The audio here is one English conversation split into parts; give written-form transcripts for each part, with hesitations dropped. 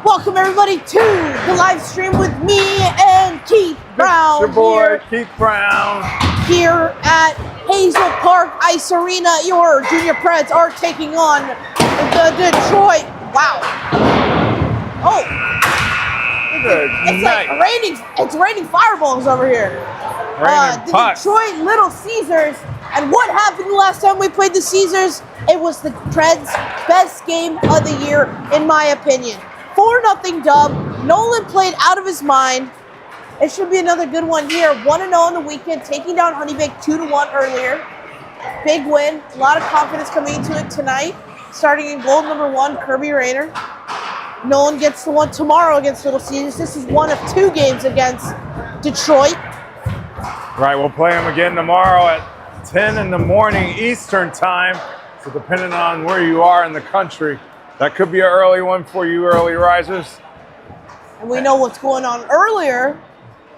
Welcome everybody to the live stream with me and Keith Brown. It's your boy, Keith Brown. Here at Hazel Park Ice Arena, your Junior Preds are taking on the Detroit. Wow. Oh. It's raining fireballs over here. The Detroit Little Caesars. And what happened the last time we played the Ceasars? It was the Preds' best game of the year, in my opinion. 4-0 dub. Nolan played out of his mind. It should be another good one here. 1-0 on the weekend, taking down Honeybake 2-1 earlier. Big win. A lot of confidence coming into it tonight. Starting in goal number 1, Kirby Rayner. Nolan gets the one tomorrow against Little Caesars. This is one of 2 games against Detroit. Right, we'll play them again tomorrow at 10 in the morning Eastern time. So depending on where you are in the country, that could be an early one for you early risers. And we know what's going on earlier.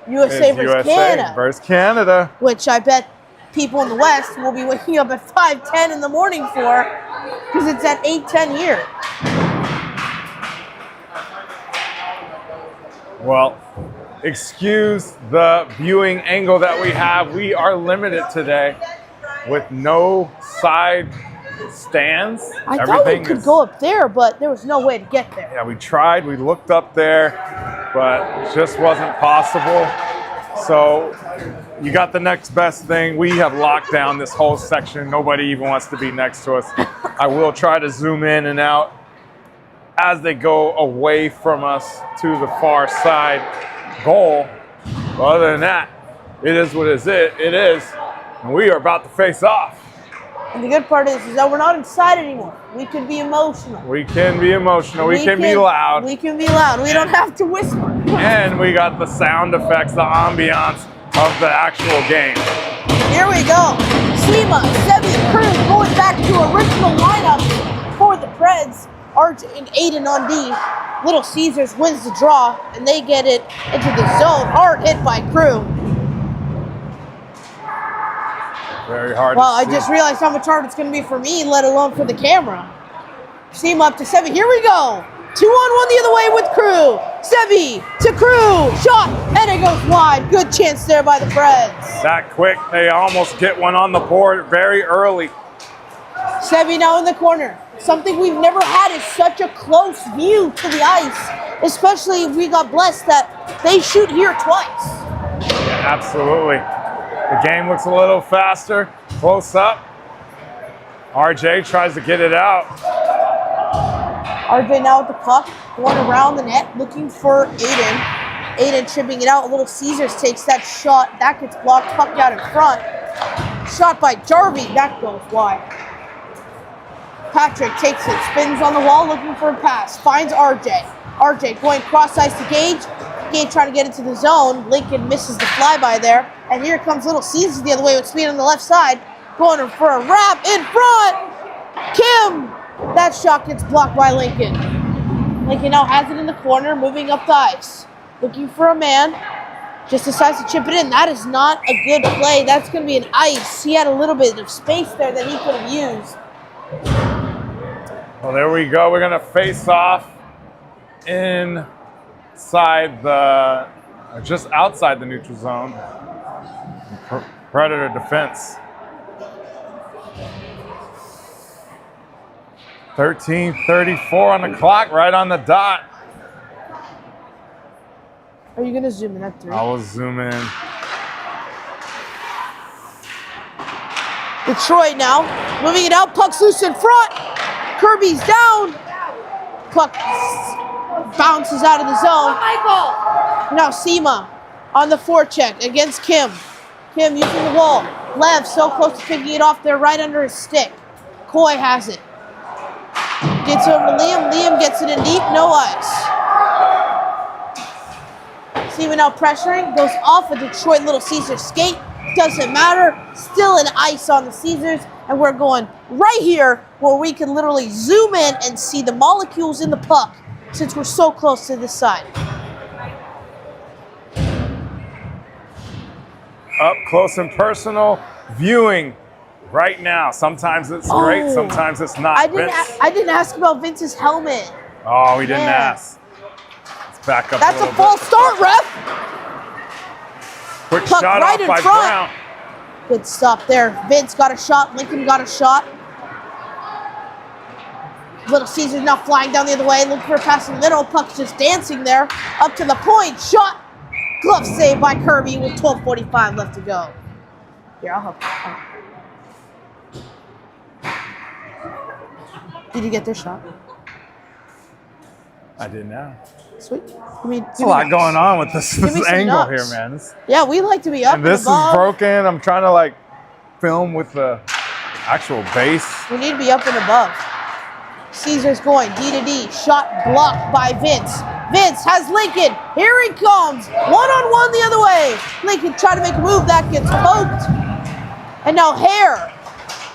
USA versus Canada. Versus Canada. Which I bet people in the West will be waking up at 5:10 in the morning for, because it's at 8:10 here. Well, excuse the viewing angle that we have. We are limited today with no side stands. I thought we could go up there, but there was no way to get there. Yeah, we tried. We looked up there, but it just wasn't possible. So you got the next best thing. We have locked down this whole section. Nobody even wants to be next to us. I will try to zoom in and out as they go away from us to the far side goal. But other than that, it is what it is. And we are about to face off. And the good part is that we're not inside anymore. We can be emotional. We can be emotional. We can be loud. We can be loud. We don't have to whisper. And we got the sound effects, the ambiance of the actual game. Here we go. Sima, Sebi, Cruz going back to original lineup for the Preds. RJ and Aiden on D. Little Caesars wins the draw, and they get it into the zone. Hard hit by Crew. Very hard Well, to see. I just realized how much hard it's going to be for me, let alone for the camera. Seam up to Sebi. Here we go. 2-on-1 the other way with Crew. Sebi to Crew. Shot, and it goes wide. Good chance there by the Preds. That quick, they almost get one on the board very early. Sebi now in the corner. Something we've never had is such a close view to the ice. Especially we got blessed that they shoot here twice. Yeah, absolutely. The game looks a little faster, close up. RJ tries to get it out. RJ now with the puck, going around the net, looking for Aiden. Aiden chipping it out. Little Caesars takes that shot. That gets blocked, puck out in front. Shot by Jarvie, that goes wide. Patrick takes it, spins on the wall, looking for a pass. Finds RJ. RJ going cross ice to Gage. Gage trying to get into the zone. Lincoln misses the flyby there. And here comes Little Caesars the other way with speed on the left side. Going for a wrap in front. Kim! That shot gets blocked by Lincoln. Lincoln now has it in the corner, moving up the ice. Looking for a man. Just decides to chip it in. That is not a good play. That's going to be an ice. He had a little bit of space there that he could have used. Well, there we go. We're going to face off inside the, just outside the neutral zone. Predator defense. 13:34 on the clock, right on the dot. Are you going to zoom in at 3? I will zoom in. Detroit now, moving it out, puck's loose in front. Kirby's down. Puck bounces out of the zone. Now Sima on the forecheck against Kim. Kim using the wall. Lev so close to picking it off there right under his stick. Coy has it. Gets over to Liam. Liam gets it in deep, no ice. Sima now pressuring, goes off a Detroit Little Caesars skate. Doesn't matter, still an ice on the Caesars, and we're going right here where we can literally zoom in and see the molecules in the puck since we're so close to this side. Up close and personal viewing right now. Sometimes it's great, sometimes it's not. I didn't ask about Vince's helmet. Oh, we didn't ask. back up That's a a little false bit. start, ref. Quick Puck shot right off in by front. Brown. Good stop there. Vince got a shot. Lincoln got a shot. Little Caesars now flying down the other way, looking for a pass in the middle. Puck's just dancing there. Up to the point. Shot. Glove save by Kirby with 12:45 left to go. Here, I'll help you. Did you get their shot? I did now. Sweet. There's a lot going on with this angle here, man. Yeah, we like to be up And this is above. broken. I'm trying to like film with the actual base. We need to be up and above. Caesars going D to D. Shot blocked by Vince. Vince has Lincoln. Here he comes. One-on-one the other way. Lincoln trying to make a move. That gets poked. And now Hare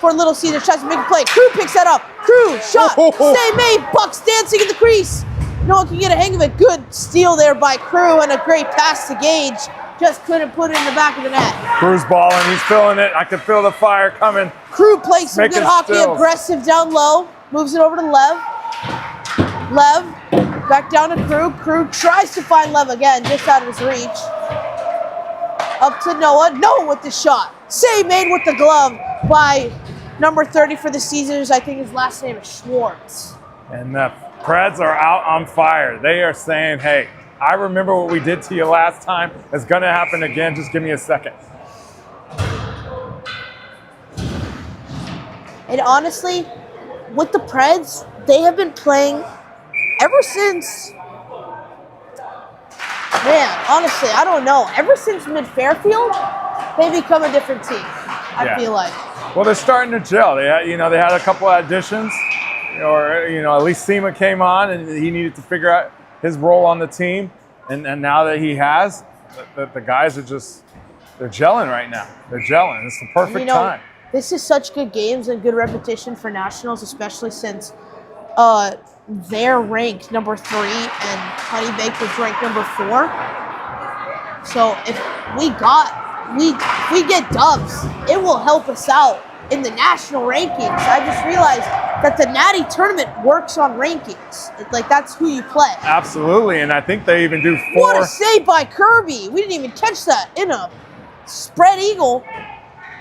for Little Caesars tries to make a play. Crew picks that up. Crew shot. Stay made. Bucks dancing in the crease. No one can get a hang of it. Good steal there by Crew and a great pass to Gage. Just couldn't put it in the back of the net. Crew's balling. He's feeling it. I can feel the fire coming. Crew plays some Making good hockey. stills. Aggressive down low. Moves it over to Lev. Lev back down to Crew. Crew tries to find Lev again, just out of his reach. Up to Noah. Noah with the shot. Save made with the glove by number 30 for the Caesars. I think his last name is Schwartz. And the Preds are out on fire. They are saying, hey, I remember what we did to you last time. It's going to happen again. Just give me a second. And honestly, with the Preds, they have been playing ever since, man, honestly, I don't know. Ever since Mid-Fairfield, they become a different team, I feel like. Well, they're starting to gel. They had, they had a couple additions, or at least Sema came on, and he needed to figure out his role on the team. And now that he has, the guys are they're gelling right now. They're gelling. It's the perfect time. This is such good games and good repetition for Nationals, especially since they're ranked number 3 and Honey Baked was ranked number 4. So if we get dubs, it will help us out in the national rankings. I just realized that the Natty tournament works on rankings. Like, that's who you play. Absolutely, and I think they even do 4. What a save by Kirby. We didn't even catch that in a spread eagle.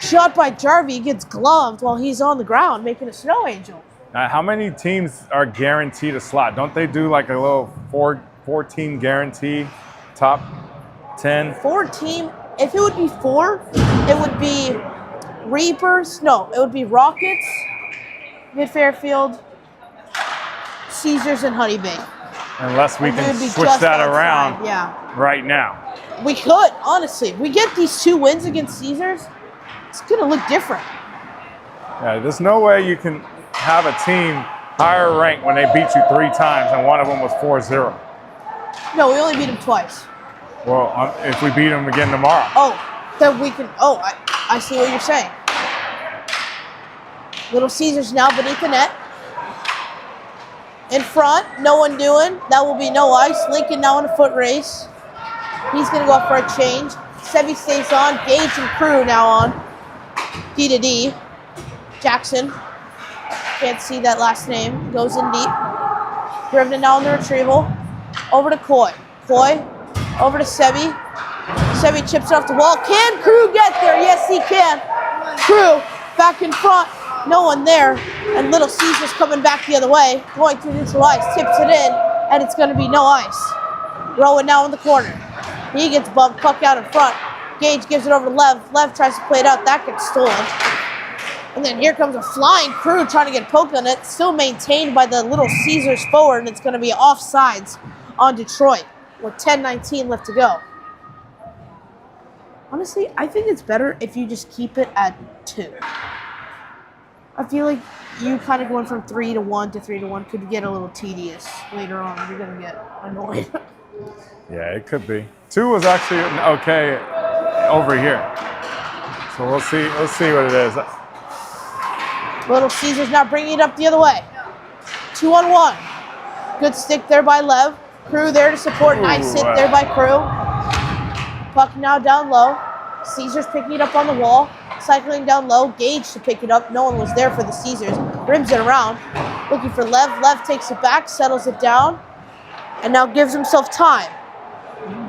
Shot by Jarvie, gets gloved while he's on the ground making a snow angel. Now, how many teams are guaranteed a slot? Don't they do like a little 4-team guarantee, top 10? 4-team. If it would be 4, it would be Reapers. No, it would be Rockets, Mid-Fairfield, Caesars, and Honey Bay. Unless we can switch that around right now. We could, honestly. If we get these 2 wins against Caesars, it's going to look different. Yeah, there's no way you can have a team higher ranked when they beat you 3 times and one of them was 4-0. No, we only beat them twice. Well, if we beat them again tomorrow. Oh, then we can. Oh, I see what you're saying. Little Caesars now beneath the net. In front, no one doing. That will be no ice. Lincoln now in a foot race. He's going to go up for a change. Sebi stays on. Gage and Crew now on. D to D. Jackson. Can't see that last name. Goes in deep. Driven now on the retrieval. Over to Coy. Coy. Over to Sebi. Sebi chips it off the wall. Can Crew get there? Yes, he can. Crew back in front. No one there. And Little Caesars coming back the other way. Going through neutral ice. Tips it in. And it's going to be no ice. Rowan now in the corner. He gets bumped. Puck out in front. Gage gives it over to Lev. Lev tries to play it out. That gets stolen. And then here comes a flying Crew trying to get poked on it. Still maintained by the Little Caesars forward. And it's going to be offsides on Detroit with 10:19 left to go. Honestly, I think it's better if you just keep it at 2. I feel like you kind of going from 3-1 to 3-1 could get a little tedious later on. You're going to get annoyed. Yeah, it could be. 2 was actually okay over here. So we'll see. Let's see what it is. Little Caesars now bringing it up the other way. 2-on-1. Good stick there by Lev. Crew there to support. Nice hit there by Crew. Puck now down low. Caesars picking it up on the wall. Cycling down low. Gage to pick it up. No one was there for the Caesars. Rims it around. Looking for Lev. Lev takes it back. Settles it down. And now gives himself time.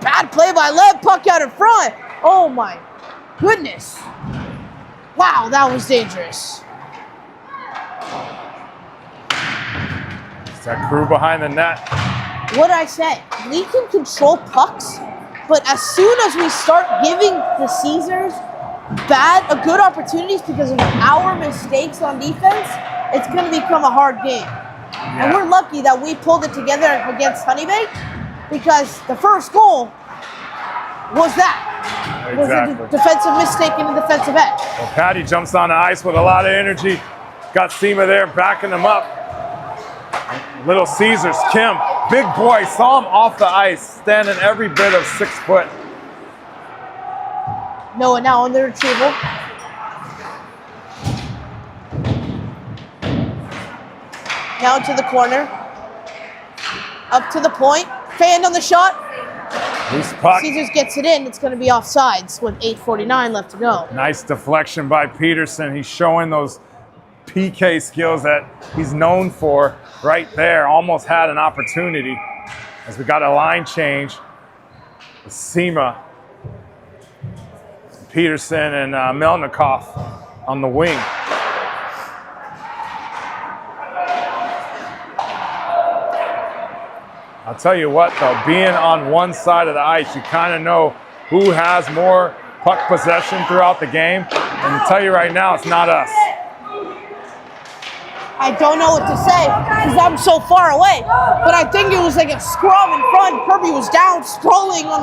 Bad play by Lev, puck out in front. Oh my goodness. Wow, that was dangerous. It's that Crew behind the net. What I say, we can control pucks, but as soon as we start giving the Caesars good opportunities because of our mistakes on defense, it's going to become a hard game. Yeah. And we're lucky that we pulled it together against Honeybake because the first goal was that. Exactly. Was a defensive mistake in the defensive end. Well, Patty jumps on the ice with a lot of energy. Got Sema there backing him up. Little Caesars, Kim, big boy, saw him off the ice, standing every bit of 6 foot. Noah now on the retrieval. Now to the corner. Up to the point. Fan on the shot. Loose puck. Caesars gets it in. It's going to be offsides with 8:49 left to go. Nice deflection by Peterson. He's showing those PK skills that he's known for right there. Almost had an opportunity as we got a line change with Sema, Peterson, and Melnikov on the wing. I'll tell you what, though, being on one side of the ice, you kind of know who has more puck possession throughout the game. And I'll tell you right now, it's not us. I don't know what to say because I'm so far away. But I think it was like a scrum in front. Kirby was down, strolling on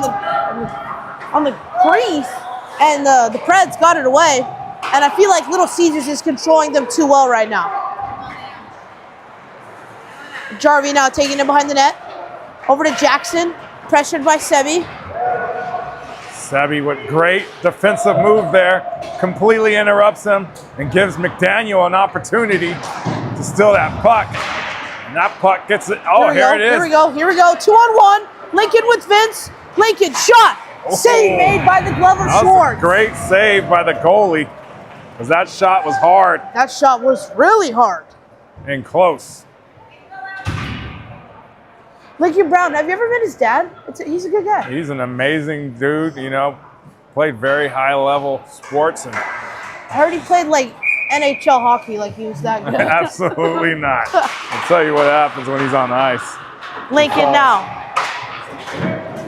the crease, and the Preds got it away. And I feel like Little Caesars is controlling them too well right now. Jarvie now taking it behind the net. Over to Jackson, pressured by Sebi. Sebi with great defensive move there, completely interrupts him and gives McDaniel an opportunity to steal that puck. And that puck gets it. Oh, here it is. Here we go. 2-on-1. Lincoln with Vince. Lincoln shot. Oh. Save made by the glove of That Schwartz. was a great save by the goalie because that shot was hard That shot was really hard. and close. Lincoln Brown, have you ever met his dad? He's a good guy. He's an amazing dude, you know, played very high level sports. And I heard he played like NHL hockey, like he was that good. absolutely not. I'll tell you what happens when he's on the ice. Lincoln now.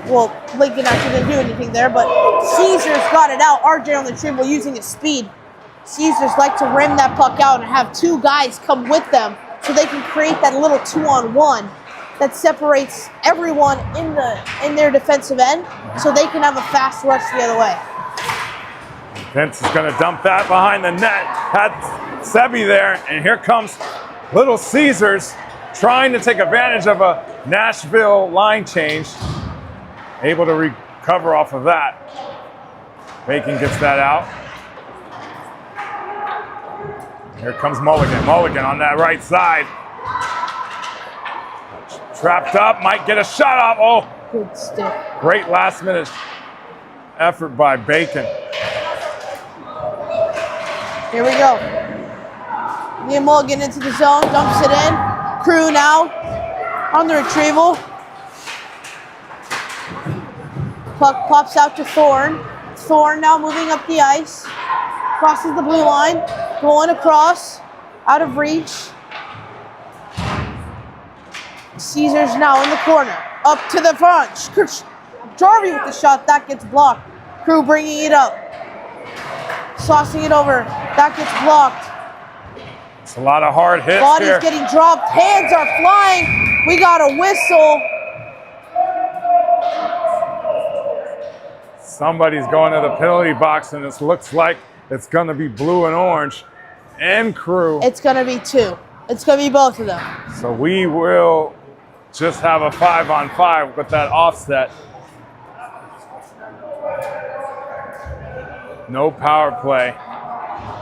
Well, Lincoln actually didn't do anything there, but Caesars got it out. RJ on the dribble using his speed. Caesars like to rim that puck out and have two guys come with them so they can create that little 2-on-1 that separates everyone in their defensive end so they can have a fast rush the other way. Vince is going to dump that behind the net. Had Sebi there, and here comes Little Caesars trying to take advantage of a Nashville line change. Able to recover off of that. Bacon gets that out. Here comes Mulligan. Mulligan on that right side. Trapped up, might get a shot off. Oh, good stick. Great last minute effort by Bacon. Here we go. Liam Mulligan into the zone, dumps it in. Crew now on the retrieval. Puck pops out to Thorne. Thorne now moving up the ice. Crosses the blue line. Going across. Out of reach. Caesars now in the corner. Up to the front. Jarvie with the shot. That gets blocked. Crew bringing it up. Saucing it over. That gets blocked. It's a lot of hard hits Bodies here. getting dropped. Hands are flying. We got a whistle. Somebody's going to the penalty box, and it looks like it's going to be blue and orange and Crew. It's going to be two. It's going to be both of them. So we will just have a 5-on-5 with that offset. No power play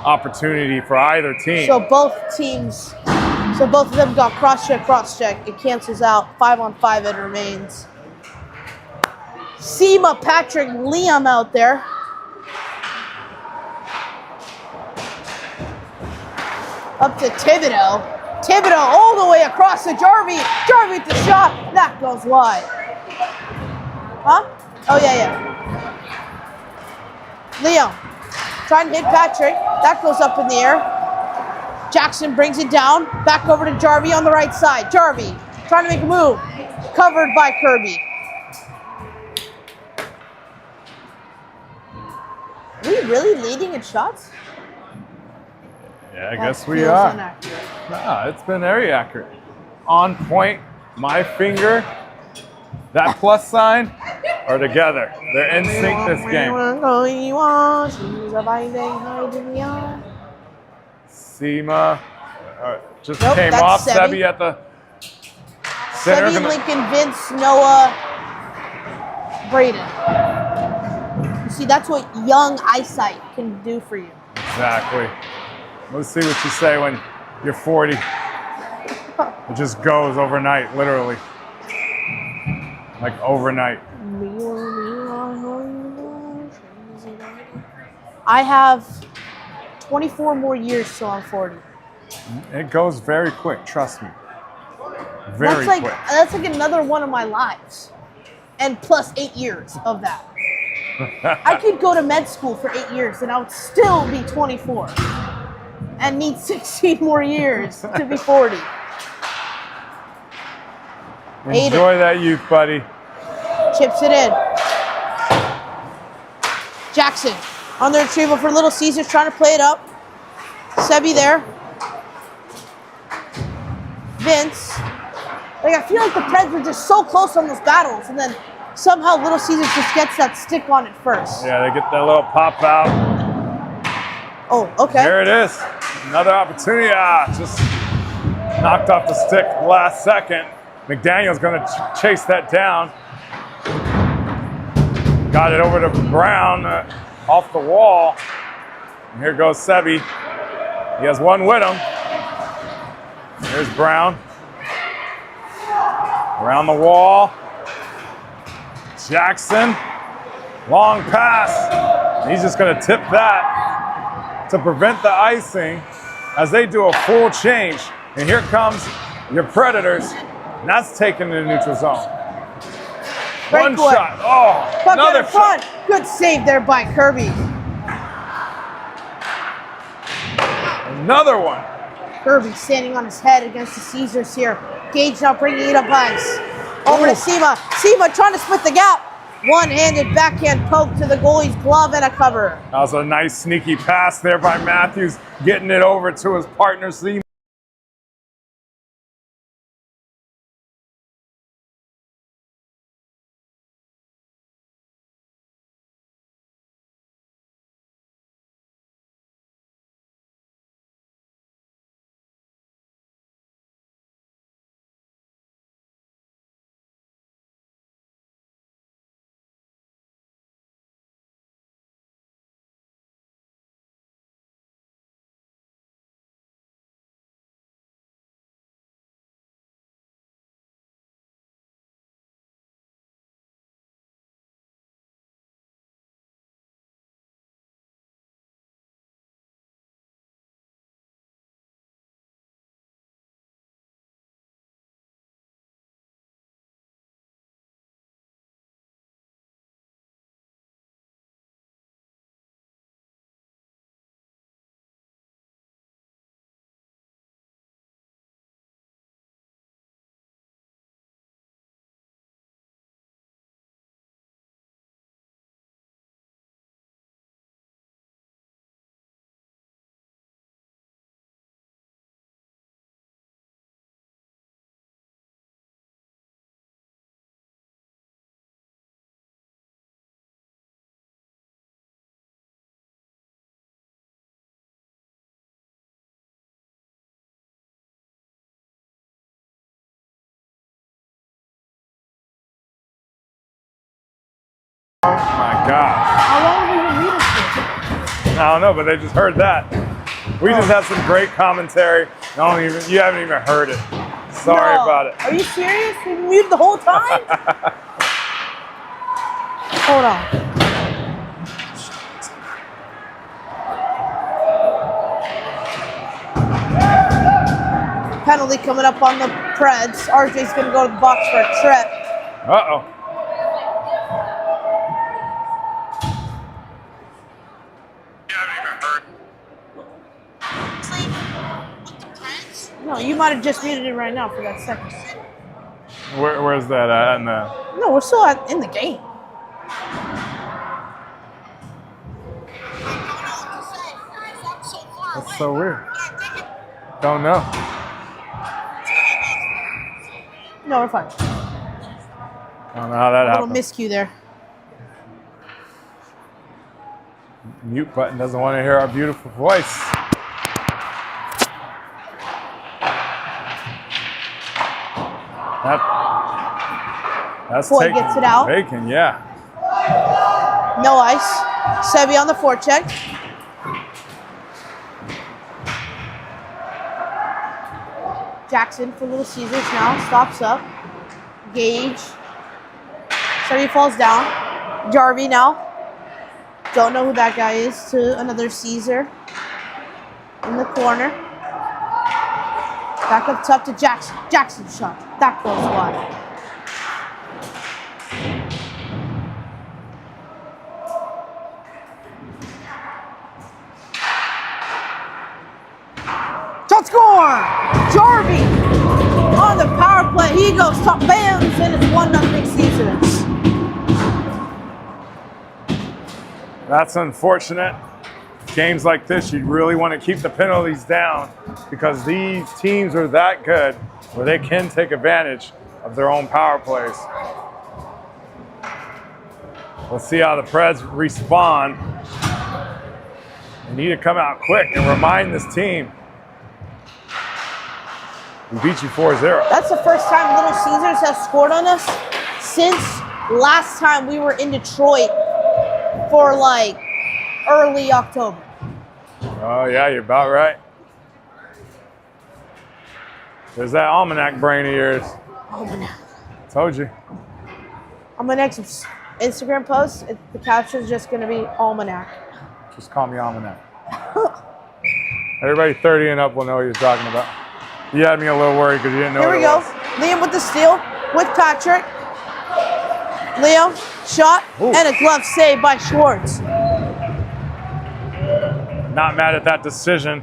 opportunity for either team. So both of them got cross-check. It cancels out. 5-on-5 it remains. Sema, Patrick, Liam out there. Up to Thibodeau. Thibodeau all the way across to Jarvie. Jarvie with the shot. That goes wide. Huh? Oh, yeah. Leo trying to hit Patrick. That goes up in the air. Jackson brings it down. Back over to Jarvie on the right side. Jarvie trying to make a move. Covered by Kirby. Are we really leading in shots? Yeah, I guess we are. Nah, it's been very accurate. On point, my finger, that plus sign are together. They're in sync this game. Seema just came off. Sebi at the center. Sebi, Lincoln, Vince, Noah, Braden. You see, that's what young eyesight can do for you. Exactly. Let's see what you say when you're 40. It just goes overnight, literally. Like overnight. I have 24 more years till I'm 40. It goes very quick, trust me. Very quick. That's like another one of my lives. And plus 8 years of that. I could go to med school for 8 years and I would still be 24. And need 16 more years to be 40. Enjoy that youth, buddy. Chips it in. Jackson on the retrieval for Little Caesars, trying to play it up. Sebi there. Vince. Like, I feel like the Preds were just so close on those battles, and then somehow Little Caesars just gets that stick on it first. Yeah, they get that little pop out. Oh, okay. Here it is. Another opportunity. Just knocked off the stick last second. McDaniel's going to chase that down. Got it over to Brown off the wall. And here goes Sebi. He has one with him. Here's Brown. Around the wall. Jackson. Long pass. And he's just going to tip that to prevent the icing as they do a full change. And here comes your Predators. And that's taken to the neutral zone. One shot. Oh, another shot. Good save there by Kirby. Another one. Kirby standing on his head against the Caesars here. Gage now bringing it up ice. Over to Seema. Seema trying to split the gap. One-handed backhand poke to the goalie's glove and a cover. That was a nice sneaky pass there by Matthews, getting it over to his partner, Seema. Oh my God. How long have we been reading? I don't know, but they just heard that. We just had some great commentary. You haven't even heard it. Sorry about it. Are you serious? We muted the whole time? Hold on. penalty coming up on the Preds. RJ's going to go to the box for a trip. Uh-oh. No, you might have just muted it right now for that second. Where's that at? No, we're still in the game. That's so weird. Don't know. No, we're fine. Don't know how that happened. Little miscue there. Mute button doesn't want to hear our beautiful voice. That's Boy gets it out. Bacon, yeah. No ice. Sebi on the forecheck. Jackson for Little Caesars now. Stops up. Gage. Sebi falls down. Jarvie now. Don't know who that guy is. To another Caesar. In the corner. Back up top to Jackson. Jackson shot. That goes wide. Shot score! Jarvie on the power play. He goes top bands and it's 1-0 Ceasars. That's unfortunate. Games like this, you really want to keep the penalties down because these teams are that good where they can take advantage of their own power plays. Let's see how the Preds respond. They need to come out quick and remind this team. We beat you 4-0. That's the first time Little Caesars has scored on us since last time we were in Detroit for like early October. Oh yeah, you're about right. There's that almanac brain of yours. Almanac. Told you. On my next Instagram post, the caption is just going to be Almanac. Just call me Almanac. Everybody 30 and up will know what you're talking about. You had me a little worried because you didn't know Here what we it go. was. Liam with the steal with Patrick. Liam, shot, Ooh. and a glove save by Schwartz. Not mad at that decision.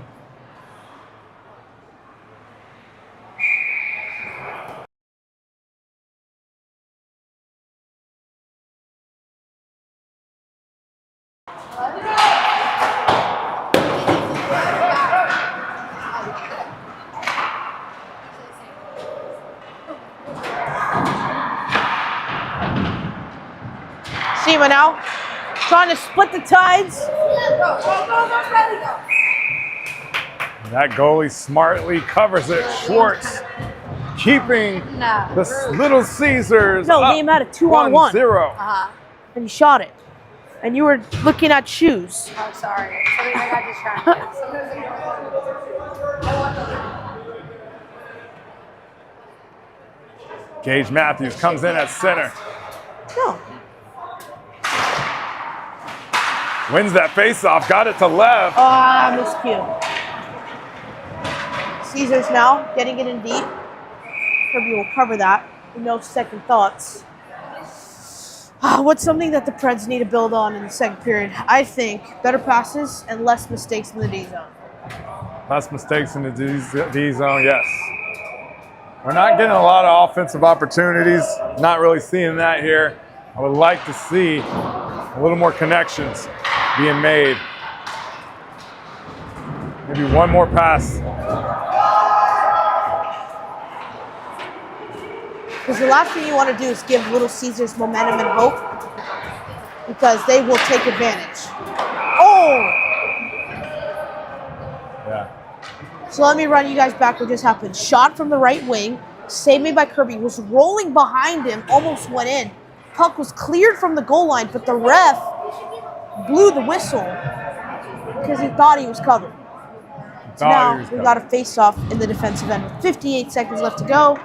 Shima now, trying to split the tides. That goalie smartly covers it. Schwartz keeping the Little Caesars No, up Liam had a 2-on-1. 1-0. And you shot it. And you were looking at shoes. I'm sorry. I got distracted. Gage Matthews comes in at center. No. Wins that faceoff. Got it to Lev. Miscue. Caesars now getting it in deep. Kirby will cover that. No second thoughts. What's something that the Preds need to build on in the second period? I think better passes and less mistakes in the D zone. Less mistakes in the D zone, yes. We're not getting a lot of offensive opportunities. Not really seeing that here. I would like to see a little more connections being made. Maybe one more pass. Because the last thing you want to do is give Little Caesars momentum and hope, because they will take advantage. Oh! Yeah. So let me run you guys back what just happened. Shot from the right wing, saved made by Kirby, was rolling behind him, almost went in. Puck was cleared from the goal line, but the ref blew the whistle because he thought he was covered. So now we got a face-off in the defensive end with 58 seconds left to go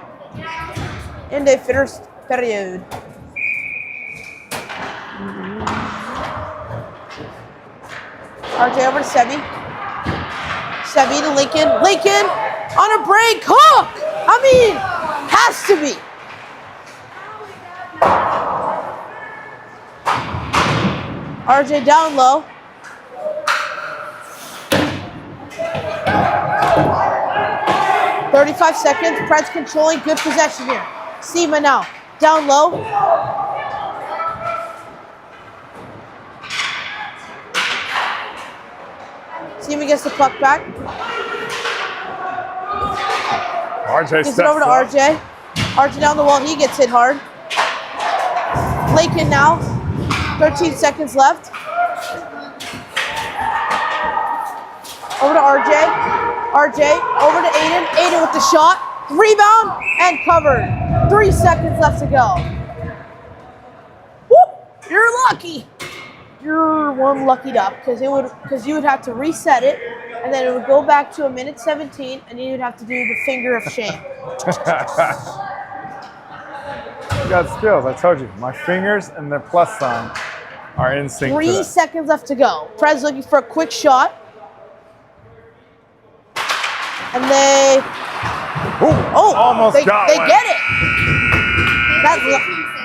in the first period. RJ over to Sebi. Sebi to Lincoln. Lincoln On a break, hook! I mean, has to be. RJ down low. "35 seconds, Preds controlling, good possession here. Sema now, down low. Sema gets the puck back. RJ Gives it over to RJ. RJ down the wall, he gets hit hard. Lincoln now, 13 seconds left. Over to RJ. RJ, over to Aiden. Aiden with the shot. Rebound and covered. 3 seconds left to go. Woo! You're lucky. You're one luckied up because you would have to reset it, and then it would go back to a minute 17, and you would have to do the finger of shame. You got skills, I told you. My fingers and their plus sign are in sync. 3 seconds left to go. Preds looking for a quick shot. And they almost got they one. get it.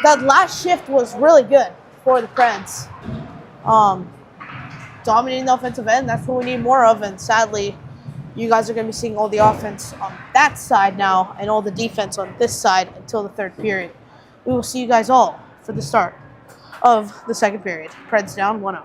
That last shift was really good for the Preds. Dominating the offensive end, that's what we need more of, and sadly, you guys are going to be seeing all the offense on that side now and all the defense on this side until the third period. We will see you guys all for the start of the second period. Preds down 1-0.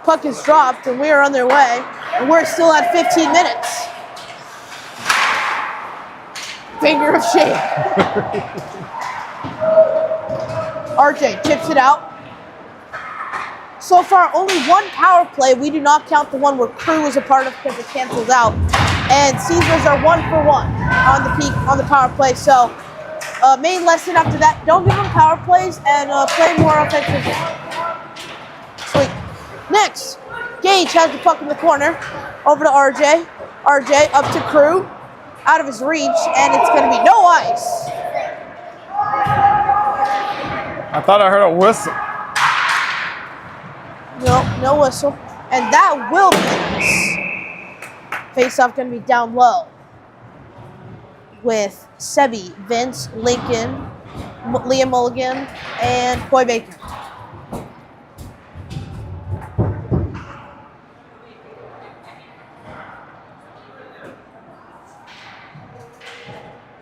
Puck is dropped, and we are on their way, and we're still at 15 minutes. Finger of shame. RJ tips it out. So far, only one power play. We do not count the one where Crew was a part of because it canceled out. And Ceasars are 1 for 1 on the power play. So, main lesson after that: don't give them power plays and play more offensively. Sweet. Next, Gage has the puck in the corner. Over to RJ. RJ up to Crew. Out of his reach, and it's going to be no ice. I thought I heard a whistle. No whistle. And that will miss. Face-off going to be down low with Sebi, Vince, Lincoln, Liam Mulligan, and Coy Baker.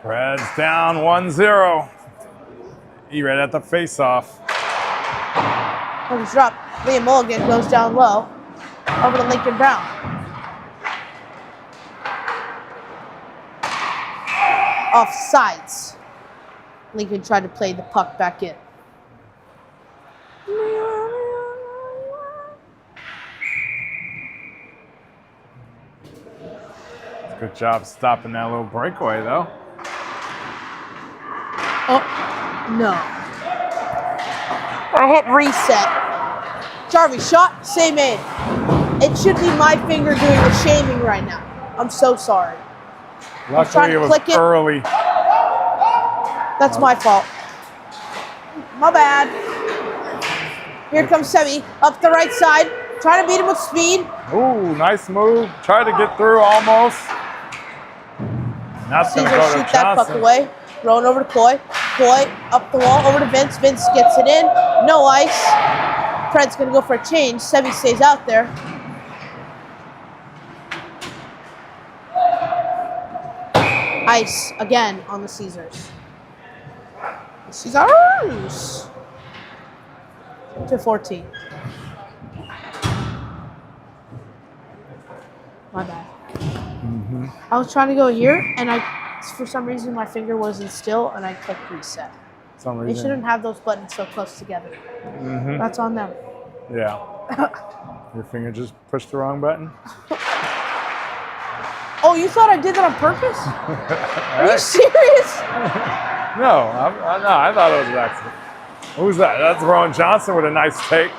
Preds down 1-0. He right at the face-off. When he's dropped, Liam Mulligan goes down low. Over to Lincoln Brown. Off sides. Lincoln tried to play the puck back in. Good job stopping that little breakaway, though. Oh, no. I hit reset. Jarvie shot, same aim. It should be my finger doing the shaming right now. I'm so sorry. Luckily, it was early. That's my fault. My bad. Here comes Sebi up the right side, trying to beat him with speed. Ooh, nice move. Tried to get through almost. That's going to go to shoot that puck away. Throwing over to Coy. Coy up the wall, over to Vince. Vince gets it in. No ice. Fred's going to go for a change. Sebi stays out there. Ice again on the Caesars. Ceasars. 2-14. My bad. I was trying to go here, and for some reason, my finger wasn't still, and I clicked reset. They shouldn't have those buttons so close together. That's on them. Yeah. Your finger just pushed the wrong button? Oh, you thought I did that on purpose? Are you serious? No, I thought it was an accident. Who's that? That's Rowan Johnson with a nice take.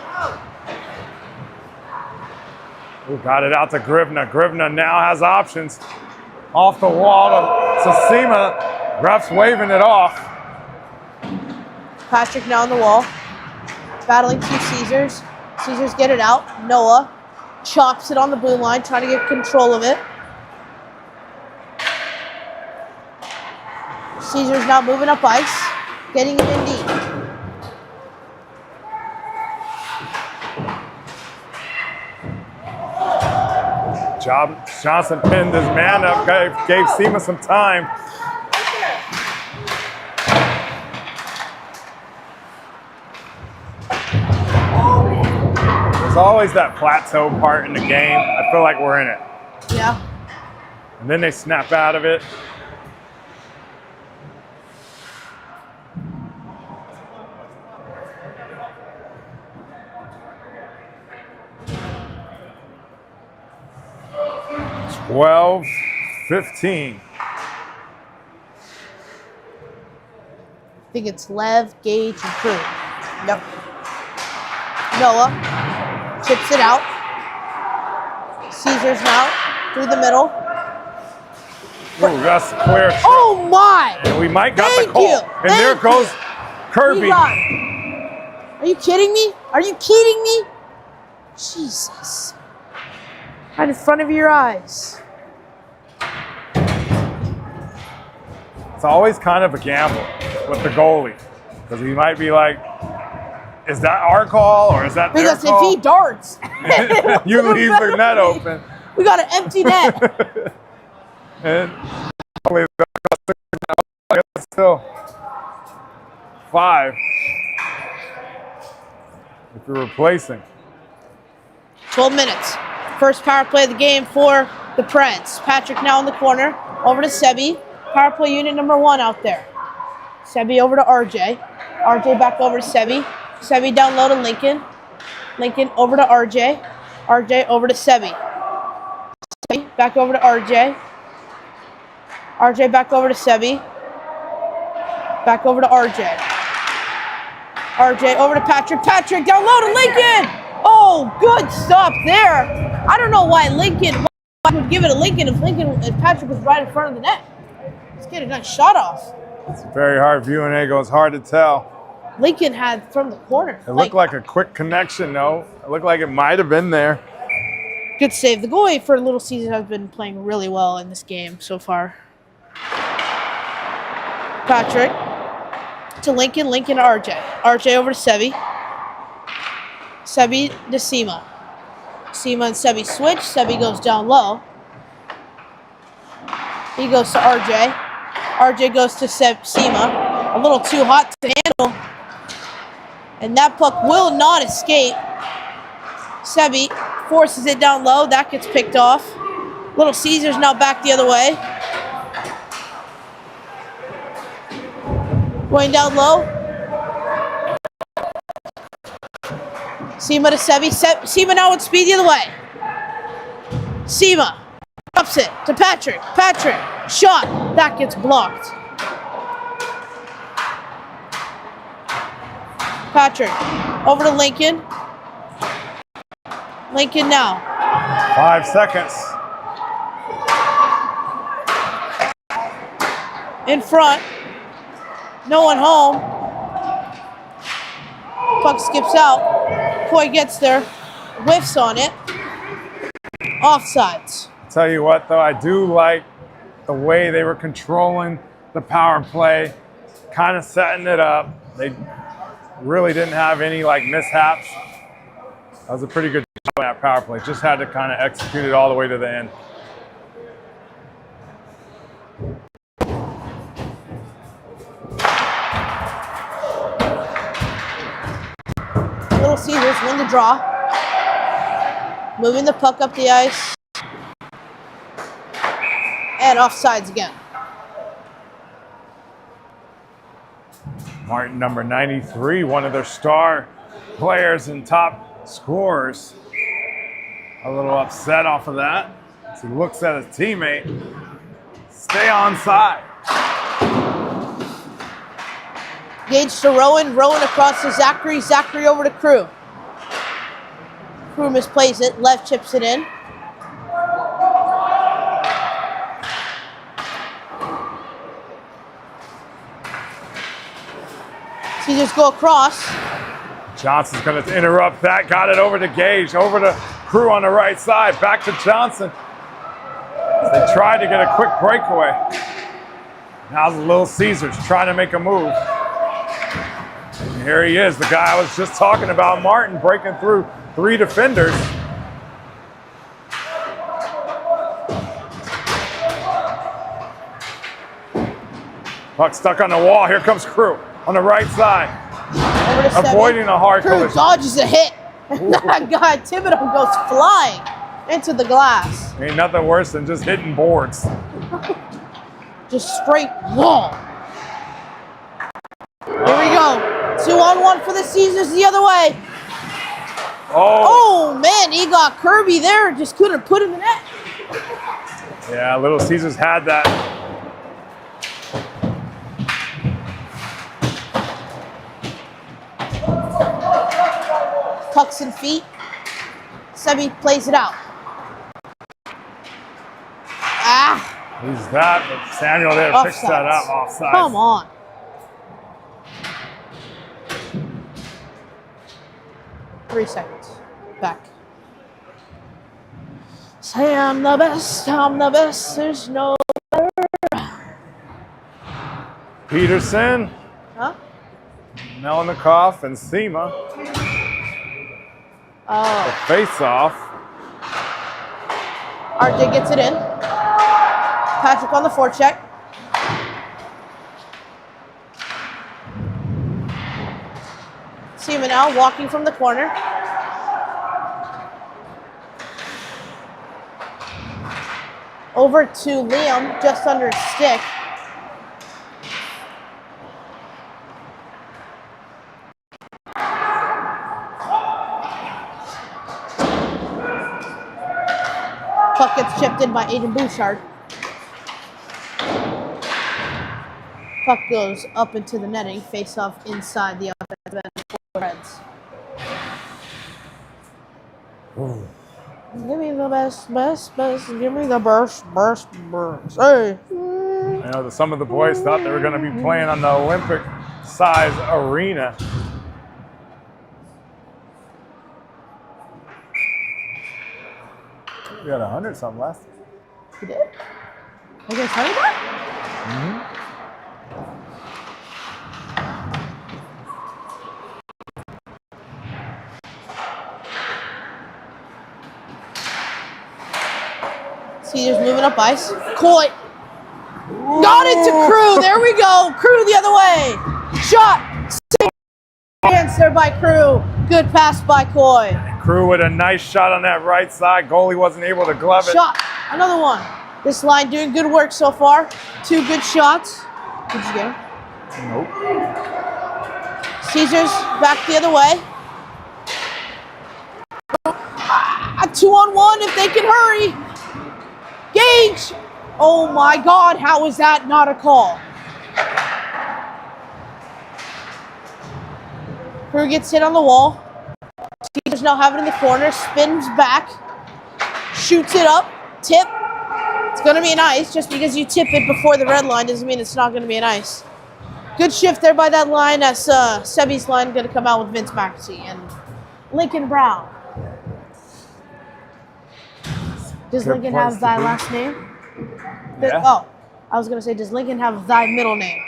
Ooh, got it out to Grivna. Grivna now has options. Off the wall to Sasima. Ref's waving it off. Patrick now on the wall. Battling two Caesars. Caesars get it out. Noah chops it on the blue line, trying to get control of it. Caesars now moving up ice, getting it in deep. Johnson pinned his man up, gave Sima some time. There's always that plateau part in the game. I feel like we're in it. Yeah. And then they snap out of it. Well, 15. I think it's Lev, Gage, and Crew. Yep. Noah chips it out. Caesars now through the middle. Ooh, that's clear. Oh my! And we might got Thank the call. you. And there goes Kirby. Are you kidding me? Are you kidding me? Jesus. Right in front of your eyes. It's always kind of a gamble with the goalie. Because he might be like, is that our call or is that their because call? If he darts, you leave the net open. We got an empty net. And still 5. If you're replacing. 12 minutes. First power play of the game for the Preds. Patrick now in the corner. Over to Sebi. Power play unit number 1 out there. Sebi over to RJ. RJ back over to Sebi. Sebi down low to Lincoln. Lincoln over to RJ. RJ over to Sebi. Sebi back over to RJ. RJ back over to Sebi. Back over to RJ. RJ over to Patrick. Patrick down low to Lincoln. Oh, good stop there. I don't know why Lincoln would give it to Lincoln if Patrick was right in front of the net. Let's get a nice shot off. It's very hard viewing angle. It's hard to tell. Lincoln had from the corner. It looked like a quick connection, though. It looked like it might have been there. Good save. The goalie for Little Caesars has been playing really well in this game so far. Patrick to Lincoln. Lincoln to RJ. RJ over to Sebi. Sebi to Sima. Sima and Sebi switch. Sebi goes down low. He goes to RJ. RJ goes to Sima. A little too hot to handle. And that puck will not escape. Sebi forces it down low. That gets picked off. Little Caesars now back the other way. Going down low. Sima to Sebi. Sima now with speed the other way. Sima drops it to Patrick. Patrick, shot. That gets blocked. Patrick, over to Lincoln. Lincoln now. 5 seconds. in front. No one home. Puck skips out. Coy gets there. Whiffs on it. Offsides. Tell you what, though, I do like the way they were controlling the power play, kind of setting it up. They really didn't have any like mishaps. That was a pretty good job on that power play. Just had to kind of execute it all the way to the end. Little Caesars win the draw. Moving the puck up the ice. And offsides again. Martin, number 93, one of their star players and top scorers. A little upset off of that. As he looks at his teammate. Stay onside. Gage to Rowan. Rowan across to Zachary. Zachary over to Crew. Crew misplays it. Left chips it in. Caesars go across. Johnson's going to interrupt that. Got it over to Gage. Over to Crew on the right side. Back to Johnson. They tried to get a quick breakaway. Now the Little Caesars trying to make a move. And here he is, the guy I was just talking about, Martin, breaking through 3 defenders. Puck stuck on the wall. Here comes Crew on the right side. Avoiding a hard Crew collision. dodges a hit. And that guy, Thibodeau, goes flying into the glass. Ain't nothing worse than just hitting boards. Just straight wall. Here we go. 2-on-1 for the Caesars the other way. Oh, man, he got Kirby there. Just couldn't put him in net. Yeah, Little Caesars had that. Pucks and feet. Sebi plays it out. Ah. Who's that? But Samuel there Offsides. picks that up offside. Come on. Three seconds. Back. Say I'm the best, there's no better. Peterson, Huh? Melnikoff, and Sema. The face-off. RJ gets it in. Patrick on the forecheck. Sema now walking from the corner. Over to Liam, just under his stick. Puck gets chipped in by Aiden Bouchard. Puck goes up into the netting, face off inside the offensive end for the Reds. Give me the best, give me the best. Hey. I know that some of the boys thought they were going to be playing on the Olympic-size arena. We had 100-something left. You did? Are you going to tell me that? Caesars moving up ice. Coy. Got it to Crew. There we go. Crew the other way. Shot. Answer by Crew. Good pass by Coy. Crew with a nice shot on that right side. Goalie wasn't able to glove it. Shot. Another one. This line doing good work so far. 2 good shots. Did you get him? Nope. Caesars back the other way. A 2-on-1 if they can hurry. Gage! Oh my God, how is that not a call? Crew gets hit on the wall. Caesars now have it in the corner, spins back, shoots it up, tip, It's going to be an ice. Just because you tip it before the red line doesn't mean it's not going to be an ice. Good shift there by that line as Sebi's line going to come out with Vince Maxey and Lincoln Brown. Does Good Lincoln place have to thy be. last name? Yeah. Oh, I was going to say, does Lincoln have thy middle name?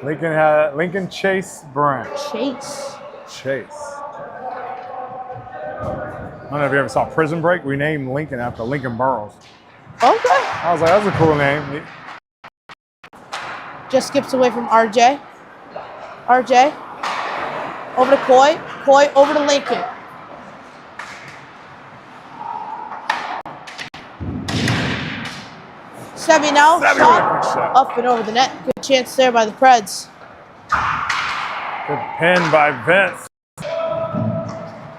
Lincoln Chase Brown. Chase. Chase. I don't know if you ever saw Prison Break. We named Lincoln after Lincoln Burrows. Okay. I was like, that's a cool name. Just skips away from RJ. RJ. Over to Coy. Coy over to Lincoln. Sebi now. Sebi with a Shot. quick shot. Up and over the net. Good chance there by the Preds. Good pin by Vince.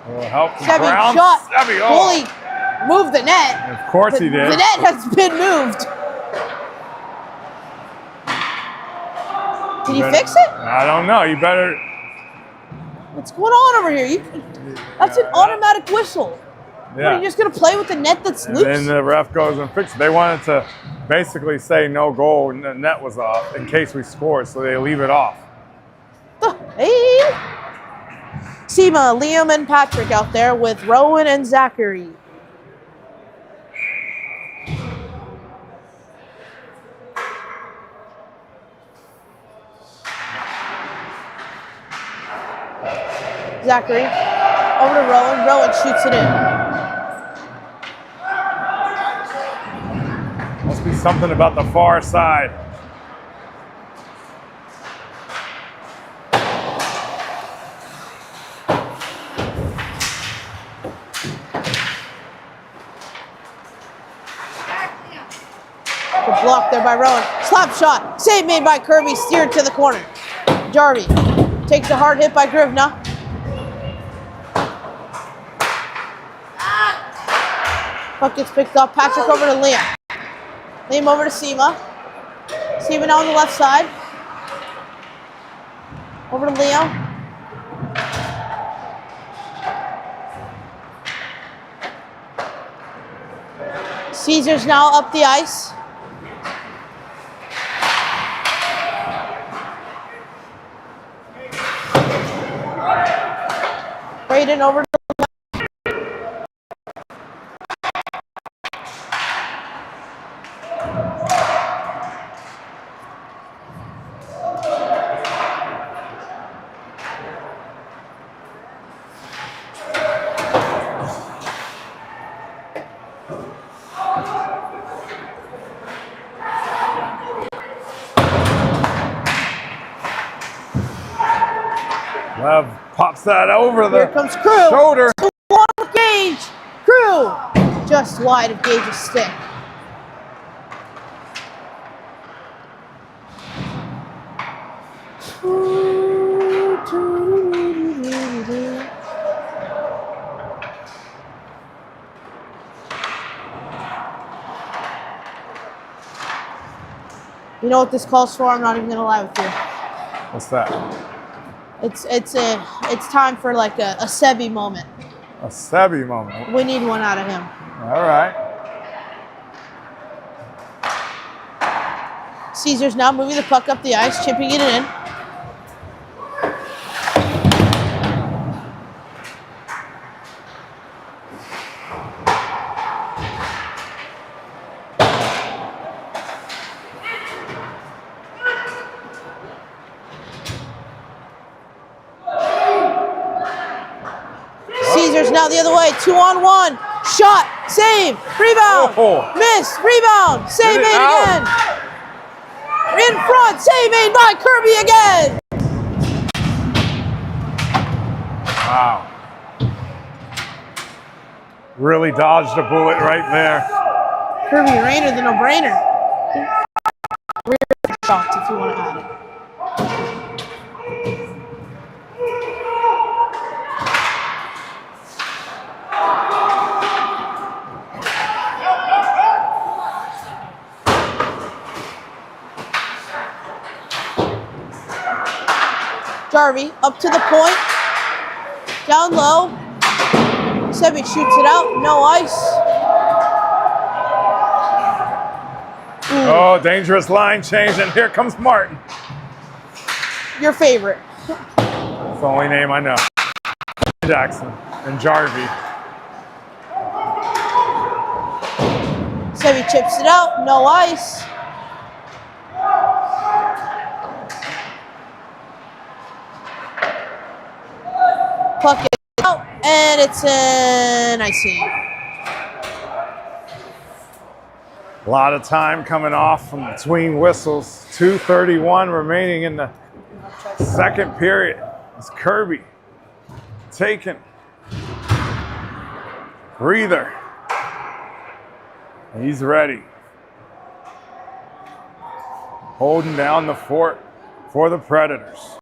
Will help from Sebi Brown. shot. Sebi, Goalie moved the net. Of course he did. The net has been moved. Did he fix it? I don't know. You better. What's going on over here? That's an automatic whistle. What, are Yeah. you just going to play with the net that's And loose? then the ref goes and fixes it. They wanted to basically say no goal and the net was off in case we scored, so they leave it off. Hey. Seema, Liam, and Patrick out there with Rowan and Zachary. Zachary over to Rowan. Rowan shoots it in. Must be something about the far side. Good block there by Rowan. Slap shot. Save made by Kirby. Steered to the corner. Jarvie takes a hard hit by Grivna. Puck gets picked up. Patrick over to Liam. Liam over to Seema. Seema now on the left side. Over to Liam. Caesars now up the ice. Braden over to Lev pops that over Here the comes Crew. shoulder. One with Gage. Crew. Just wide of Gage's stick. You know what this calls for? I'm not even gonna lie with you. What's that? It's time for like a Sebi moment. A Sebi moment. We need one out of him. All right. Caesars now moving the puck up the ice, chipping it in. Caesars now the other way, 2-on-1. Shot, save, rebound, Oh. miss, rebound, save Get it made out. again. In front, save made by Kirby again. Wow. Really dodged a bullet right there. Kirby Rayner, the no-brainer. Rear shots if you want to add it. Jarvie up to the point, down low. Sebi shoots it out, no ice. Oh, dangerous line change, and here comes Martin. Your favorite. That's the only name I know. Jackson and Jarvie. Sevi chips it out, no ice. Puck it out, and it's an icing. A lot of time coming off from between whistles. 2:31 remaining in the second period. It's Kirby taking breather. He's ready. Holding down the fort for the Predators.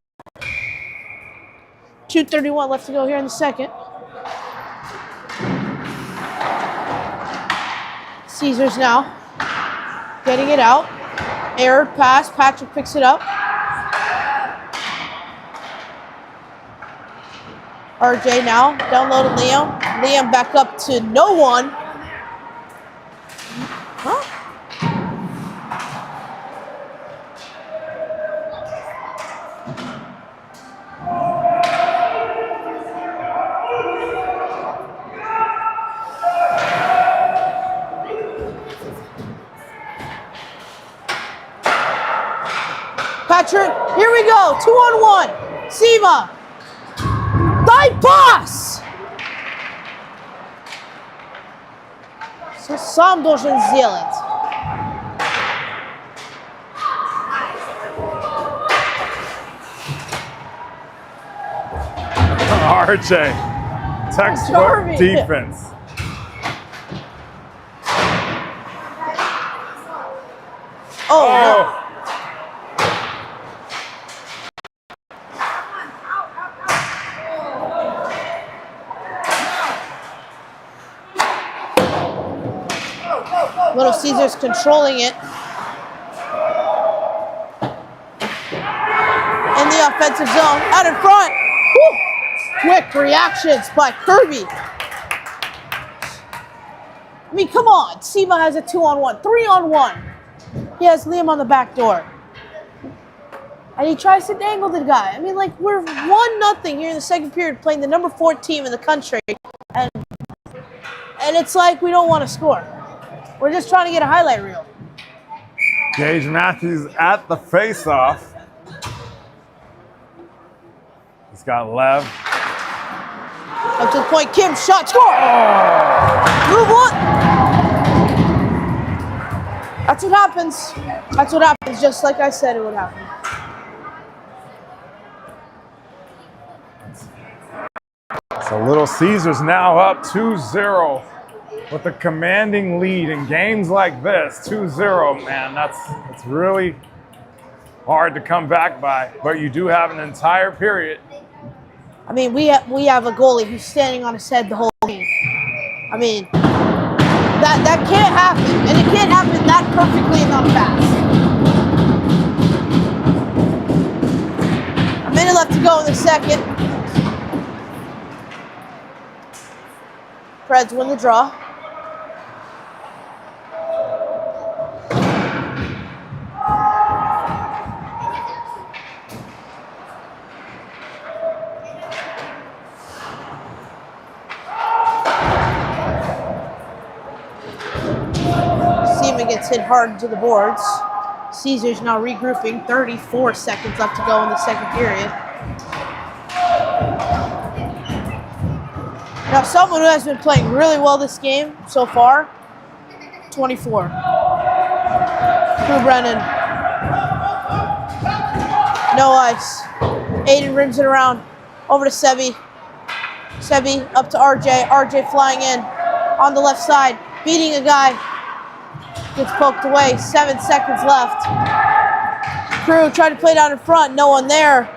2:31 left to go here in the second. Ceasars now getting it out. Error pass. Patrick picks it up. RJ now down low to Liam. Liam back up to no one. Huh? Patrick, here we go. 2-on-1. Sima. Dive pass. Co sam должен сделать? RJ, textbook Jarvie. defense. Oh, no. Little Caesars controlling it. In the offensive zone, out in front. Woo! Quick reactions by Kirby. I mean, come on. Sima has a 2-on-1, 3-on-1. He has Liam on the back door. And he tries to dangle the guy. I mean, like, we're 1-0 here in the second period playing the number 4 team in the country. And it's like we don't want to score. We're just trying to get a highlight reel. Gage Matthews at the face-off. He's got Lev. Up to the point, Kim, shot, score! Oh. Move on! That's what happens. That's what happens, just like I said it would happen. So Little Caesars now up 2-0 with a commanding lead in games like this. 2-0, man, that's really hard to come back by, but you do have an entire period. I mean, we have a goalie who's standing on his head the whole game. I mean, that can't happen, and it can't happen that perfectly and not fast. A minute left to go in the second. Preds win the draw. Gets hit hard into the boards. Caesars now regrouping. 34 seconds left to go in the second period. Now someone who has been playing really well this game so far, 24. Drew Brennan. No ice. Aiden rims it around. Over to Sebi. Sebi up to RJ. RJ flying in on the left side. Beating a guy. Gets poked away. 7 seconds left. Crew tried to play down in front. No one there.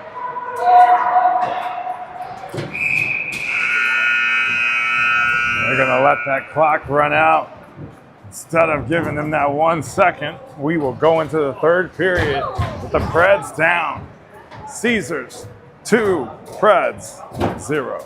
They're going to let that clock run out. Instead of giving them that 1 second, we will go into the third period with the Preds down. Caesars 2, Preds 0.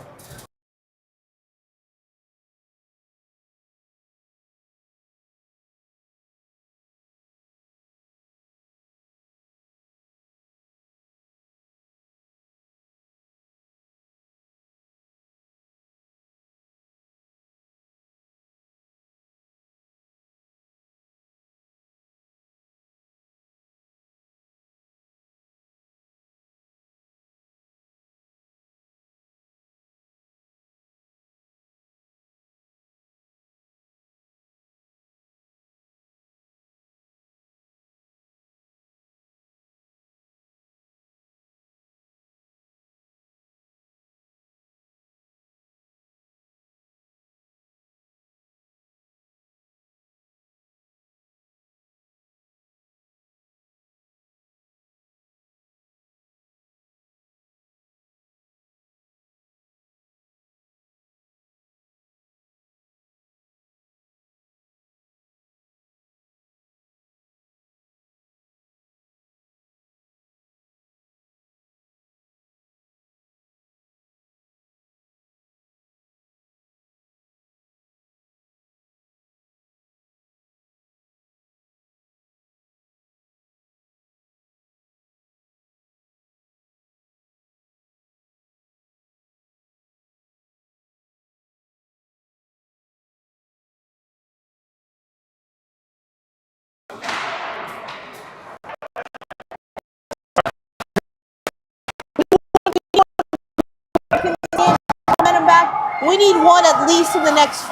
We need one at least in the next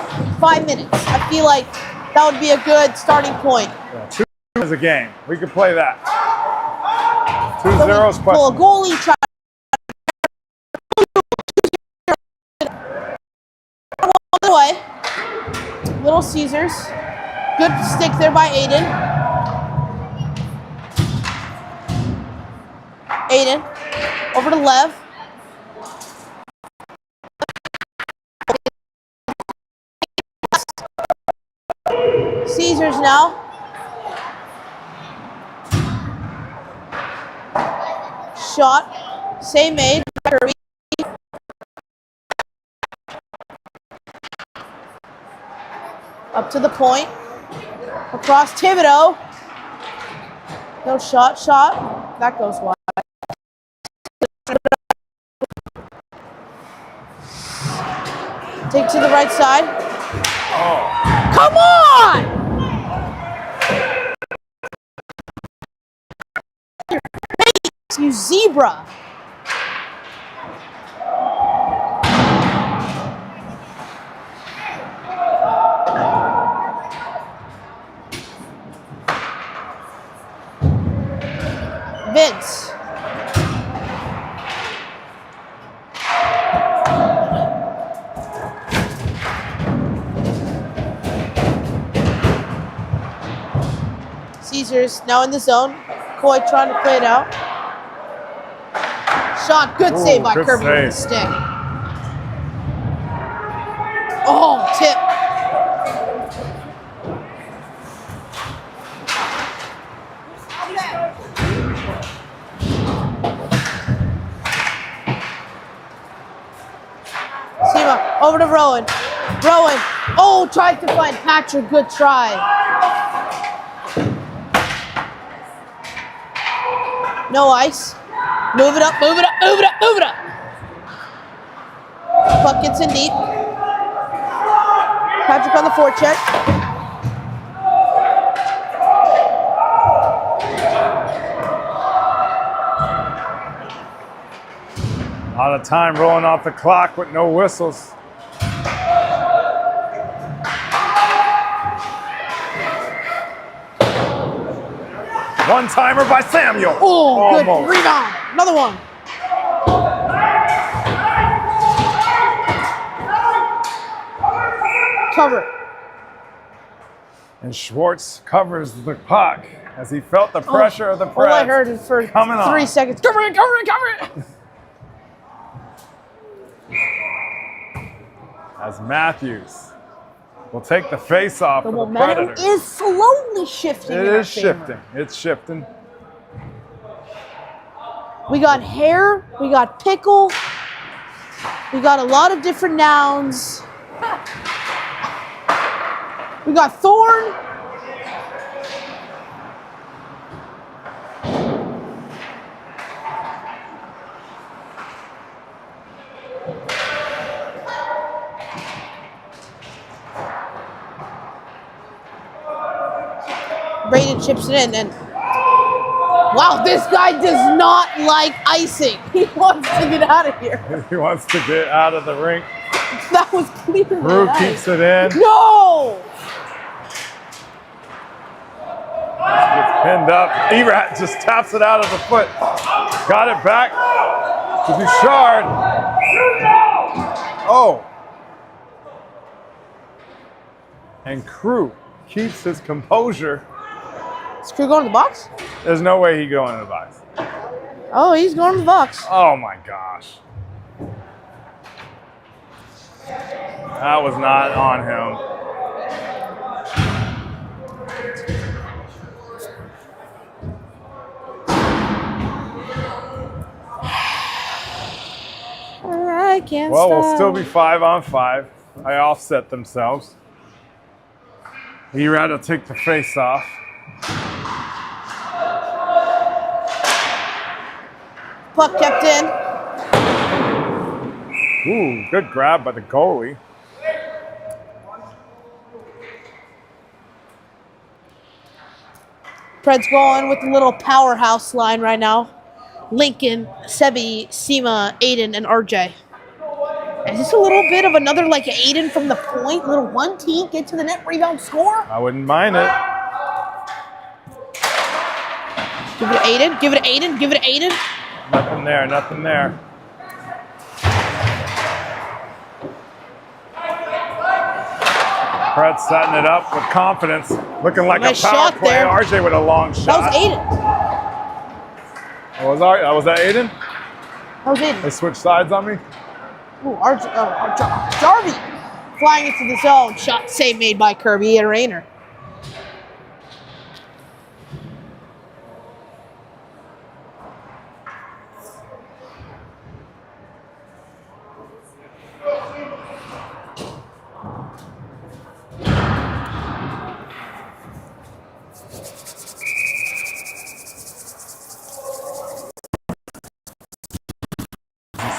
5 minutes. I feel like that would be a good starting point. Yeah, 2 is a game. We could play that. 2-0 is pull a questionable. goalie, try away. Little Caesars. Good stick there by Aiden. Aiden over to Lev. Caesars now. Shot. Same made. Up to the point. Across Thibodeau. No shot. Shot. That goes wide. Take to the right side. Oh. Come on! You zebra. Vince. Caesars now in the zone. Coy trying to play it out. Shot. Good save by Kirby with the stick. Oh, tip. Sema over to Rowan. Rowan. Oh, tried to find Patrick. Good try. No ice. Move it up, move it up, move it up, move it up. Puck gets in deep. Patrick on the forecheck. A lot of time rolling off the clock with no whistles. One-timer by Samuel. Oh, good rebound. Another one. Cover. And Schwartz covers the puck as he felt the pressure of the press. All I heard is for 3 seconds. Cover it, cover it, cover it. As Matthews will take the face-off The for the momentum Predators. is slowly shifting. It is shifting. It's shifting. We got hair. We got pickle. We got a lot of different nouns. We got thorn. Braden chips it in, and wow, this guy does not like icing. He wants to get out of here. He wants to get out of the rink. That was clearly Brew ice. keeps it in. No! Gets pinned up. Erat just taps it out of the foot. Got it back to Bouchard. Oh. And Crew keeps his composure. Is Crew going to the box? There's no way he's going to the box. Oh, he's going to the box. Oh my gosh. That was not on him. I can't Well, stop. we'll still be 5-on-5. I offset themselves. Erat will take the face off. Puck kept in. Ooh, good grab by the goalie. Pred's going with the little powerhouse line right now. Lincoln, Sebi, Sema, Aiden, and RJ. Is this a little bit of another like Aiden from the point? Little 1T, get to the net, rebound, score? I wouldn't mind it. Give it to Aiden, give it to Aiden, give it to Aiden. Nothing there, nothing there. Brett's setting it up with confidence. Looking like Nice a power shot play. there. RJ with a long That shot. was Aiden. Was that Aiden? That was Aiden. They switched sides on me? Ooh, Jarvie flying into the zone. Shot save made by Kirby and Rayner.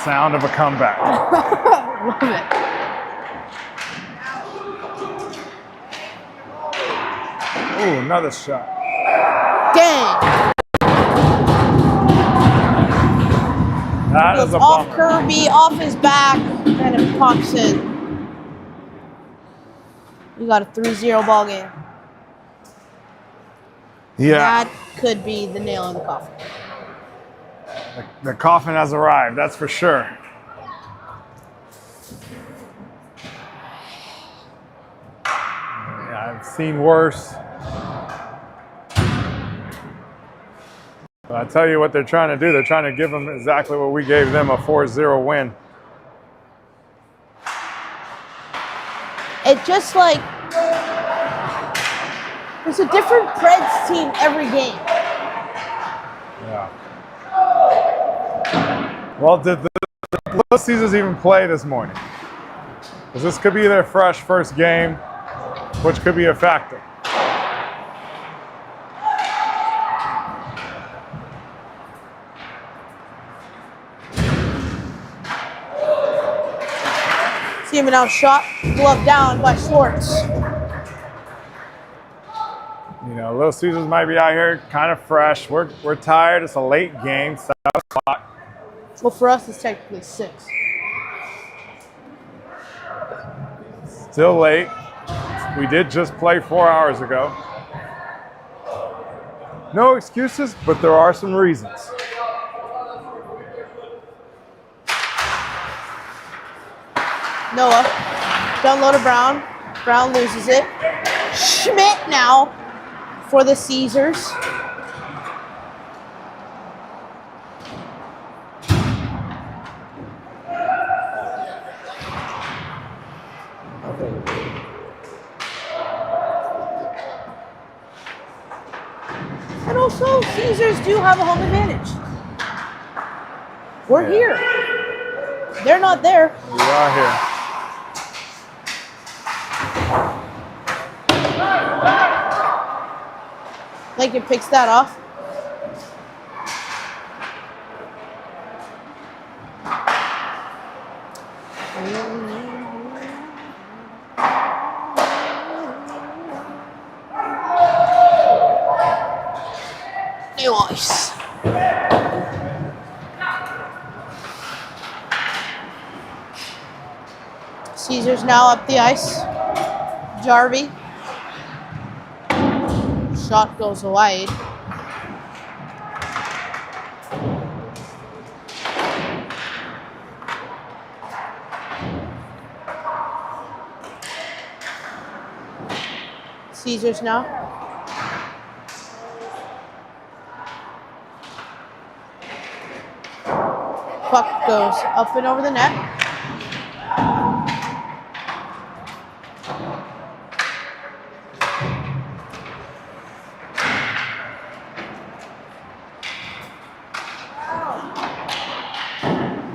Sound of a comeback. Love it. Ooh, another shot. Dang. That Goes is a off bummer. Kirby, off his back, and it pops in. We got a 3-0 ball game. Yeah, That could be the nail in the coffin. the coffin has arrived, that's for sure. Yeah, I've seen worse. But I tell you what they're trying to do. They're trying to give them exactly what we gave them, a 4-0 win. It just like there's a different Preds team every game. Yeah. Well, did the Little Caesars even play this morning? Because this could be their fresh first game, which could be a factor. Seaman out shot, glove down by Schwartz. You know, Little Caesars might be out here kind of fresh. We're tired. It's a late game, 7 o'clock. Well, for us, it's technically 6. Still late. We did just play 4 hours ago. No excuses, but there are some reasons. Noah, down low to Brown. Brown loses it. Schmidt now for the Caesars. And also, Caesars do have a home advantage. We're here. They're not there. We are here. Lincoln picks that off. New ice. Caesars now up the ice. Jarvie. Shot goes wide. Caesars now. Puck goes up and over the net.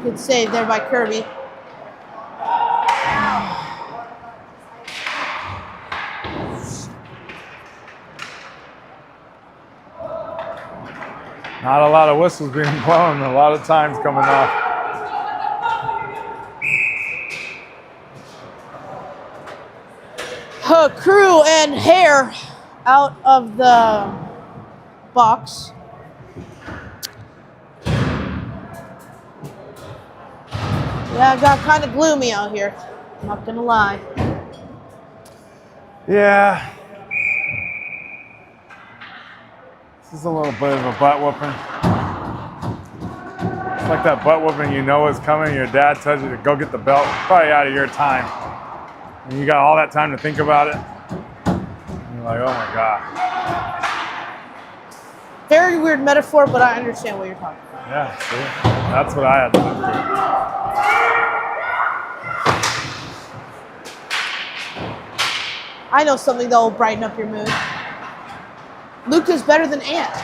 Good save there by Kirby. Not a lot of whistles being blown, a lot of times coming off. Crew and Hare out of the box. Yeah, it got kind of gloomy out here. Not gonna lie. Yeah. This is a little bit of a butt whooping. It's like that butt whooping you know is coming. Your dad tells you to go get the belt. It's probably out of your time. And you got all that time to think about it. And you're like, oh my God. Very weird metaphor, but I understand what you're talking about. Yeah, see? That's what I had to live through. I know something that will brighten up your mood. Luca's better than Ant.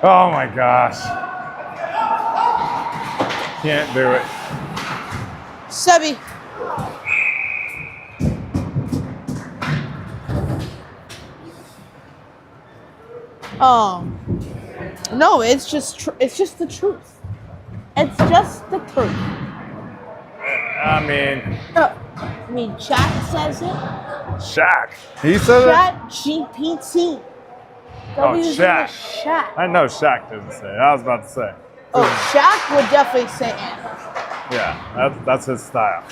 Oh my gosh. Can't do it. Sebi. No, it's just the truth. It's just the truth. I mean, chat says it. Shaq. He said Chat GPT. Shaq. Shaq. I know Shaq doesn't say it. I was about to say. Oh, Shaq would definitely say it. Yeah, that's his style.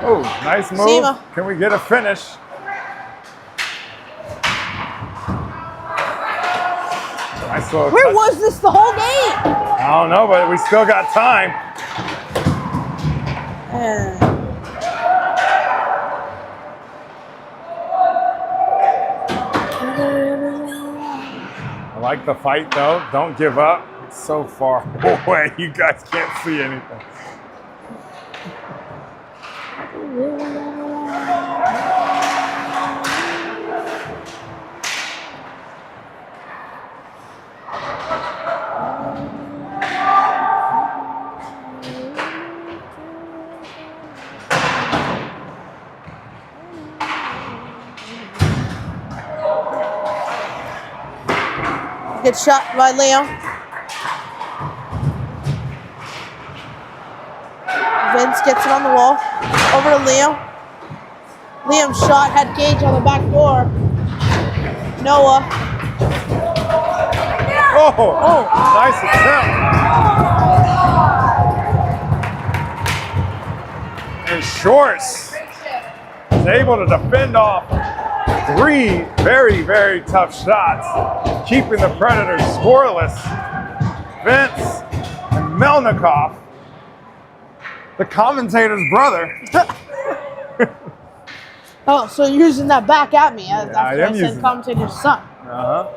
Oh, nice move. Seema. Can we get a finish? Nice little Where touch. was this the whole game? I don't know, but we still got time. I like the fight, though. Don't give up. It's so far away. You guys can't see anything. Good shot by Leo. Vince gets it on the wall. Over to Leo. Liam's shot had Gage on the back door. Noah. Oh, nice attempt. And Shorts is able to defend off 3 very, very tough shots, keeping the Predators scoreless. Vince and Melnikov, the commentator's brother. Oh, so you're using that back at me after I am I said using commentator's son. Uh-huh.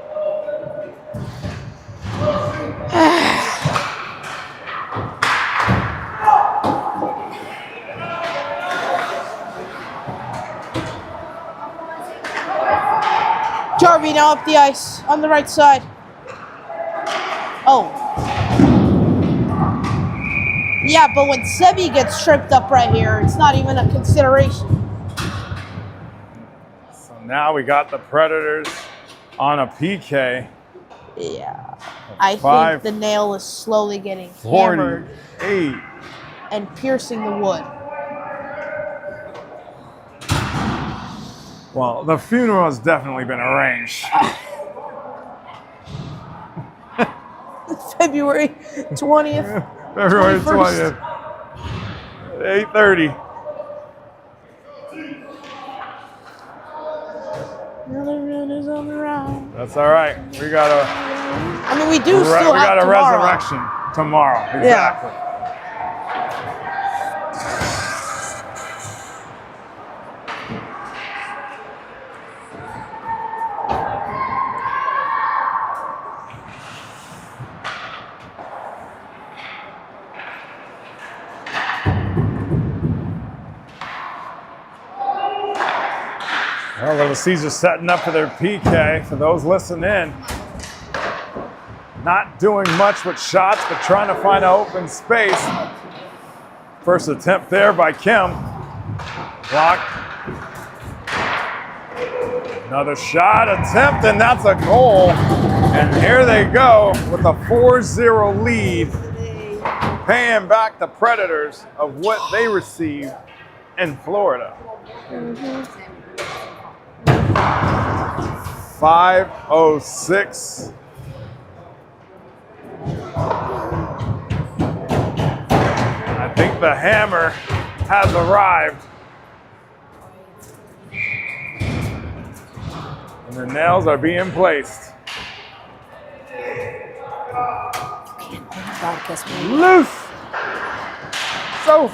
Jarvie now up the ice on the right side. Oh. Yeah, but when Sebi gets tripped up right here, it's not even a consideration. So now we got the Predators on a PK. Yeah. I think the nail is slowly getting hammered 48. and piercing the wood. Well, the funeral has definitely been arranged. February 20th. February 21st. 20th. 8:30. Another run is on the round. That's all right. We got a We do still have a tomorrow. resurrection tomorrow. Exactly. Well, little Caesars setting up for their PK. For those listening in, not doing much with shots, but trying to find an open space. First attempt there by Kim. Blocked. Another shot attempt, and that's a goal. And here they go with a 4-0 lead, paying back the Predators of what they received in Florida. 5:06 the hammer has arrived. And the nails are being placed. Loose. So.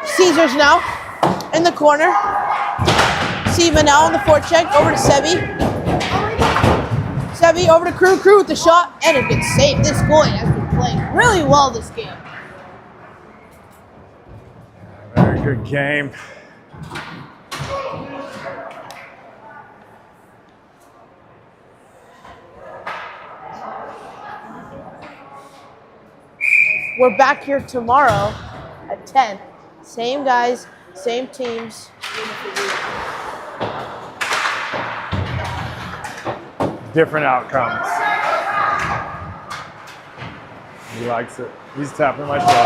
Caesars now in the corner. Siva now on the forecheck over to Sebi. Sebi over to Crew. Crew with the shot and a good save. This goalie has been playing really well this game. Very good game. We're back here tomorrow at 10. Same guys, same teams. Different outcomes. He likes it. He's tapping my shoulder.